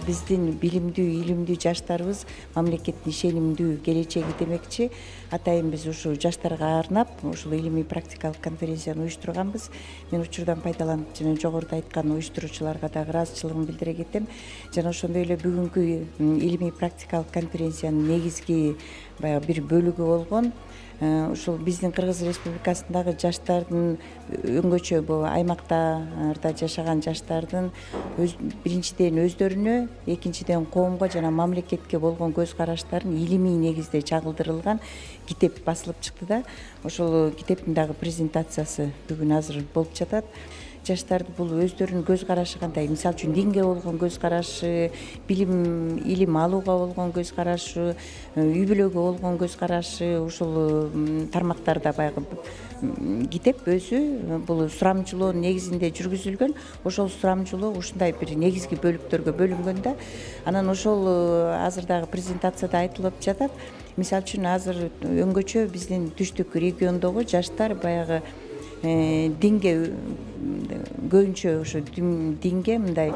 биздин билимдүү, илимдүү жаштарыбыз мамлекеттин ишенимдүү келечеги демекчи атайын биз ушу жаштарга арнап ушул илимий практикалык конференцияны уюштурганбыз. Мен учурдан пайдаланып жана жогоруда айткан уюштуруучуларга дагы ыраазычылыгымды билдире кетем. Жана ошондой эле бүгүнкү илимий практикалык конференциянын негизги баягы бир бөлүгү болгон ушул биздин Кыргыз Республикасындагы жаштардын өңгөчө бул аймактарда жашаган жаштардын биринчиден өздөрүнө, экинчиден коомго жана мамлекетке болгон көз караштарын илимий негизде чагылдырылган китеп басылып чыкты да. Ошол китептин дагы презентациясы бүгүн азыр болуп жатат. Жаштарды бул өздөрүнүн көз карашы кандай, мисалы үчүн динге болгон көз карашы, илим алууга болгон көз карашы, үй бүлөгө болгон көз карашы, ушул тармактарда баягы китеп өзү бул сурамжылоо негизинде жүргүзүлгөн. Ошол сурамжылоо ушундай бир негизги бөлүктөргө бөлүнгөн да. Анан ошол азыр дагы презентацияда айтылып жатат. Мисалы үчүн азыр өңгөчө биздин түштүк региондогу жаштар баягы динге көбүнчө ошо динге мындай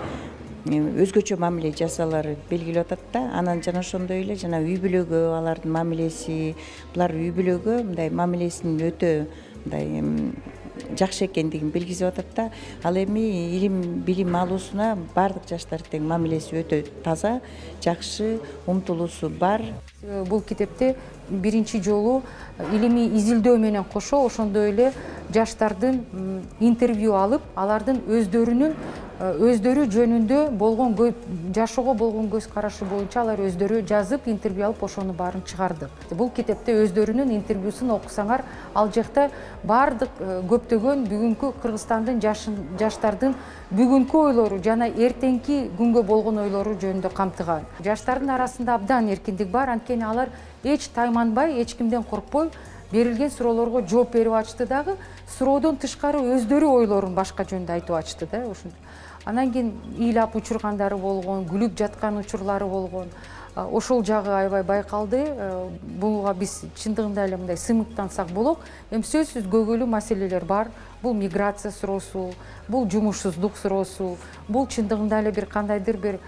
өзгөчө мамиле жасаалары белгилеп атат да. Анан жана ошондой эле жана үй бүлөгө алардын мамилеси, булар үй бүлөгө мындай мамилесинин өтө мындай жакшы экендигин билгизип атат да. Ал эми илим билим алуусуна баардык жаштар тең, мамилеси өтө таза, жакшы, умтулуусу бар. Бул китепте биринчи жолу илимий изилдөө менен кошо ошондой эле жаштардын интервью алып, алардын өздөрү жөнүндө болгон жашоого болгон көз карашы боюнча алар өздөрү жазып, интервью алып, ошону баарын чыгарды. Бул китепте өздөрүнүн интервьюсун окусаңар, ал жакта баардык көптөгөн бүгүнкү Кыргызстандын жаштардын бүгүнкү ойлору жана эртеңки күнгө болгон ойлору жөнүндө камтыган. Жаштардын арасында абдан эркиндик бар, анткени алар эч тайманбай, эч кимден коркпой берилген суроолорго жооп берип ачты дагы, суроодон тышкары өздөрү ойлорун башка жөндө айтып ачты да. Анан кийин ыйлап учургандары болгон, күлүп жаткан учурлары болгон. Ошол жагы аябай байкалды. Буга биз чындыгында эле мындай сыймыктансак болот. Эми сөзсүз көйгөйлүү маселелер бар. Бул миграция суроосу, бул жумушсуздук суроосу, бул чындыгында эле бир кандайдыр бир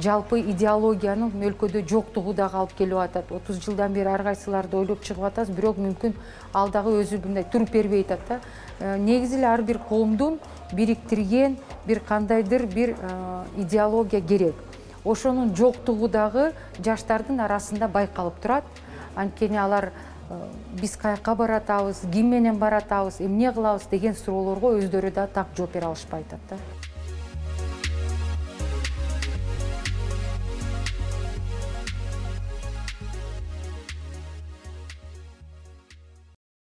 жалпы идеологиянын өлкөдө жоктугу дагы алып келип атат. 30 жылдан бери ар кайсыларды ойлоп чыгып атабыз, бирок мүмкүн ал дагы өзү мындай туруп бербей атат да. Негизи эле ар бир коомдун бириктирген бир кандайдыр бир идеология керек. Ошонун жоктугу дагы жаштардын арасында байкалып турат. Анткени алар биз каяка баратабыз, ким менен баратабыз, эмне кылабыз деген суроолорго өздөрү да так жооп бере алышпай атат да.